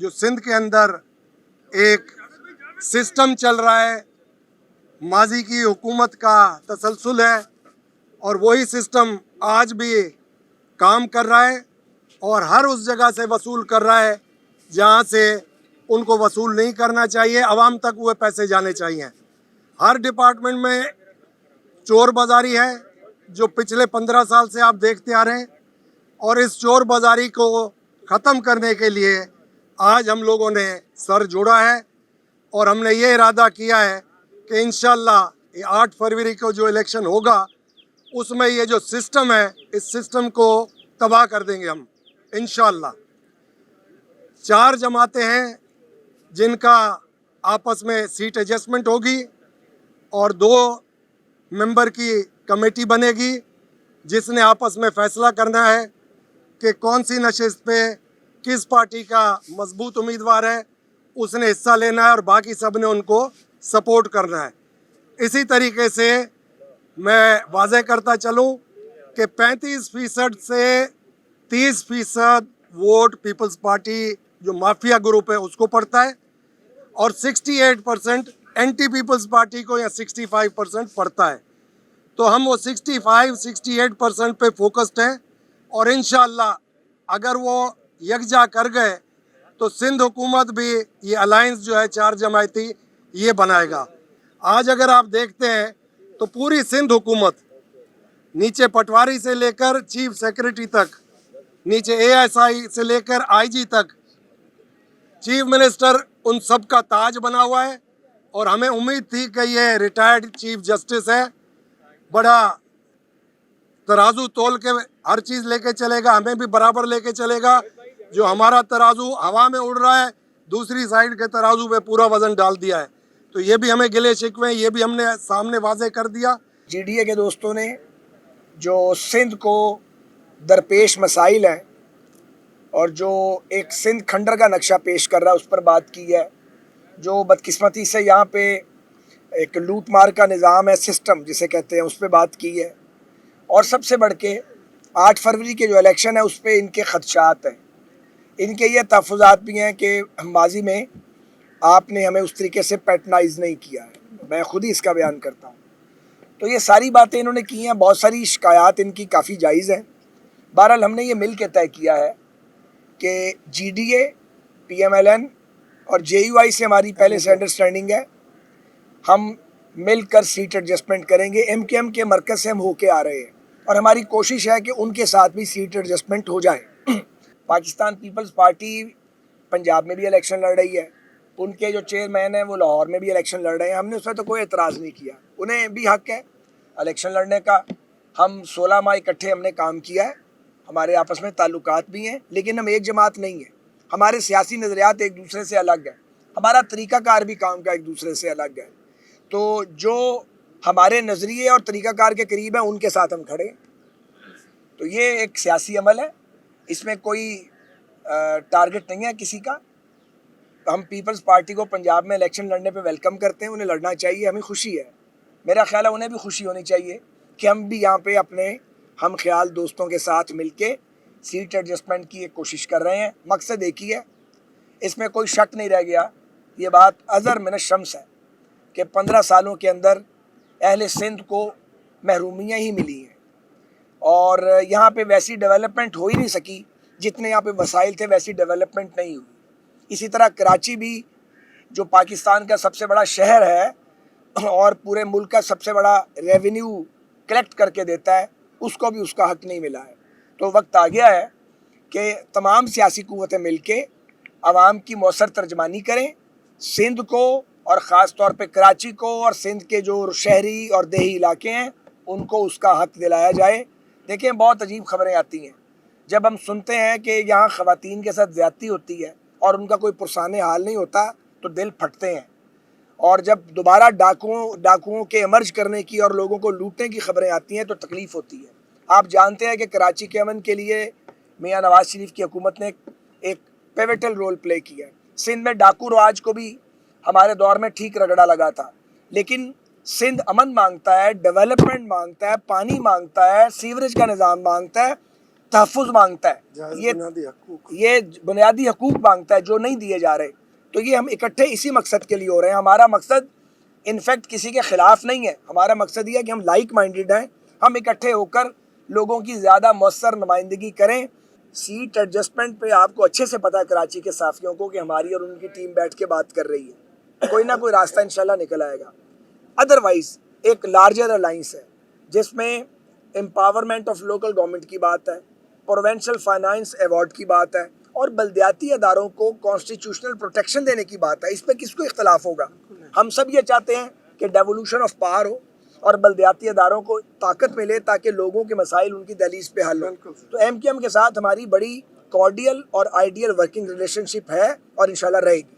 जो सिंध के अंदर एक सिस्टम चल रहा है, माजी की हुकूमत का तसलसल है और वही सिस्टम आज भी काम कर रहा है और हर उस जगह से वसूल कर रहा है जहाँ से उनको वसूल नहीं करना चाहिए, आवाम तक वो पैसे जाने चाहिए। हर डिपार्टमेंट में चोर बाजारी है जो पिछले 15 साल से आप देखते आ रहे हैं और इस चोर बाजारी को ख़त्म करने के लिए आज हम लोगों ने सर जोड़ा है और हमने ये इरादा किया है कि इंशाअल्लाह ये 8 फरवरी को जो इलेक्शन होगा उसमें ये जो सिस्टम है इस सिस्टम को तबाह कर देंगे हम इंशाअल्लाह। 4 जमातें हैं जिनका आपस में सीट एडजस्टमेंट होगी और 2 मेंबर की कमेटी बनेगी जिसने आपस में फ़ैसला करना है कि कौन सी नशिस्त पे किस पार्टी का मजबूत उम्मीदवार है उसने हिस्सा लेना है और बाकी सब ने उनको सपोर्ट करना है। इसी तरीके से मैं वाज़ेह करता चलूँ कि 35% से 30% वोट पीपल्स पार्टी जो माफिया ग्रुप है उसको पड़ता है और 68% एंटी पीपल्स पार्टी को या 65% पड़ता है। तो हम वो 65-68% पे फोकस्ड हैं और इंशाअल्लाह अगर वो यकजा कर गए तो सिंध हुकूमत भी ये अलायंस जो है 4 जमायती ये बनाएगा। आज अगर आप देखते हैं तो पूरी सिंध हुकूमत नीचे पटवारी से लेकर चीफ सेक्रेटरी तक, नीचे ASI से लेकर IG तक, चीफ मिनिस्टर उन सब का ताज बना हुआ है और हमें उम्मीद थी कि ये रिटायर्ड चीफ जस्टिस है, बड़ा तराजू तोल के हर चीज़ लेके चलेगा, हमें भी बराबर लेके चलेगा। जो हमारा तराजू हवा में उड़ रहा है दूसरी साइड के तराजू पे पूरा वज़न डाल दिया है। तो ये भी हमें गिले शिकवे ये भी हमने सामने वाज़े कर दिया। GDA के दोस्तों ने जो सिंध को दरपेश मसाइल हैं और जो एक सिंध खंडर का नक्शा पेश कर रहा है उस पर बात की है। जो बदकिस्मती से यहाँ पे एक लूट मार का निज़ाम है, सिस्टम जिसे कहते हैं, उस पर बात की है। और सबसे बढ़ के 8 फरवरी के जो इलेक्शन है उस पर इनके खदशात हैं। इनके ये तहफ़्फ़ुज़ात भी हैं कि माजी में आपने हमें उस तरीके से पैटर्नाइज़ नहीं किया है, मैं ख़ुद ही इसका बयान करता हूँ। तो ये सारी बातें इन्होंने की हैं, बहुत सारी शिकायत इनकी काफ़ी जायज़ हैं। बहरहाल हमने ये मिल के तय किया है कि GDA, PMLN और JUI से हमारी पहले से अंडरस्टैंडिंग है, हम मिलकर सीट एडजस्टमेंट करेंगे। MKM के मरकज़ से हम होके आ रहे हैं और हमारी कोशिश है कि उनके साथ भी सीट एडजस्टमेंट हो जाए। पाकिस्तान पीपल्स पार्टी पंजाब में भी इलेक्शन लड़ रही है, उनके जो चेयरमैन हैं वो लाहौर में भी इलेक्शन लड़ रहे हैं। हमने उसमें तो कोई एतराज़ नहीं किया, उन्हें भी हक़ है इलेक्शन लड़ने का। हम 16 माह इकट्ठे हमने काम किया है, हमारे आपस में ताल्लुकात भी हैं, लेकिन हम एक जमात नहीं है। हमारे सियासी नज़रियात एक दूसरे से अलग है, हमारा तरीक़ाकार भी काम का एक दूसरे से अलग है। तो जो हमारे नज़रिए और तरीक़ाकार के करीब हैं उनके साथ हम खड़े। तो ये एक सियासी अमल है, इसमें कोई टारगेट नहीं है किसी का। हम पीपल्स पार्टी को पंजाब में इलेक्शन लड़ने पे वेलकम करते हैं, उन्हें लड़ना चाहिए, हमें खुशी है। मेरा ख्याल है उन्हें भी खुशी होनी चाहिए कि हम भी यहाँ पे अपने हम ख्याल दोस्तों के साथ मिलके सीट एडजस्टमेंट की एक कोशिश कर रहे हैं। मकसद एक ही है, इसमें कोई शक नहीं रह गया। ये बात अज़र मिन शम्स है कि 15 सालों के अंदर अहले सिंध को महरूमियाँ ही मिली हैं और यहाँ पे वैसी डेवलपमेंट हो ही नहीं सकी जितने यहाँ पे वसाइल थे, वैसी डेवलपमेंट नहीं हुई। इसी तरह कराची भी जो पाकिस्तान का सबसे बड़ा शहर है और पूरे मुल्क का सबसे बड़ा रेवेन्यू कलेक्ट करके देता है, उसको भी उसका हक़ नहीं मिला है। तो वक्त आ गया है कि तमाम सियासी क़ुव्वतें मिलके आवाम की मौसर तर्जमानी करें, सिंध को और ख़ास तौर पे कराची को और सिंध के जो शहरी और देही इलाके हैं उनको उसका हक़ दिलाया जाए। देखें, बहुत अजीब ख़बरें आती हैं जब हम सुनते हैं कि यहाँ ख़वातीन के साथ ज़्यादती होती है और उनका कोई पुरसाने हाल नहीं होता तो दिल फटते हैं। और जब दोबारा डाकुओं के इमर्ज करने की और लोगों को लूटने की ख़बरें आती हैं तो तकलीफ़ होती है। आप जानते हैं कि कराची के अमन के लिए मियाँ नवाज़ शरीफ की हुकूमत ने एक पिवटल रोल प्ले किया है। सिंध में डाकू राज को भी हमारे दौर में ठीक रगड़ा लगा था, लेकिन सिंध अमन मांगता है, डेवलपमेंट मांगता है, पानी मांगता है, सीवरेज का निज़ाम मांगता है। تحفظ مانگتا ہے, جائز بنیادی حقوق. یہ بنیادی حقوق مانگتا ہے جو نہیں دیے جا رہے. تو یہ ہم اکٹھے اسی مقصد کے لیے ہو رہے ہیں. ہمارا مقصد انفیکٹ کسی کے خلاف نہیں ہے, ہمارا مقصد یہ ہے کہ ہم لائک مائنڈیڈ ہیں, ہم اکٹھے ہو کر لوگوں کی زیادہ مؤثر نمائندگی کریں. سیٹ ایڈجسٹمنٹ پہ آپ کو اچھے سے پتہ ہے کراچی کے صحافیوں کو کہ ہماری اور ان کی ٹیم بیٹھ کے بات کر رہی ہے, کوئی نہ کوئی راستہ انشاءاللہ نکل آئے گا. ادروائز ایک لارجر الائنس ہے جس میں امپاورمنٹ آف لوکل گورنمنٹ کی بات ہے, پروونشل فائنانس ایوارڈ کی بات ہے, اور بلدیاتی اداروں کو کانسٹیٹیوشنل پروٹیکشن دینے کی بات ہے. اس پہ کس کو اختلاف ہوگا؟ ہم سب یہ چاہتے ہیں کہ ڈیولوشن آف پاور ہو اور بلدیاتی اداروں کو طاقت ملے تاکہ لوگوں کے مسائل ان کی دہلیز پہ حل ہو. تو ایم کیو ایم کے ساتھ ہماری بڑی کارڈیل اور آئیڈیل ورکنگ ریلیشن شپ ہے اور انشاءاللہ رہے گی.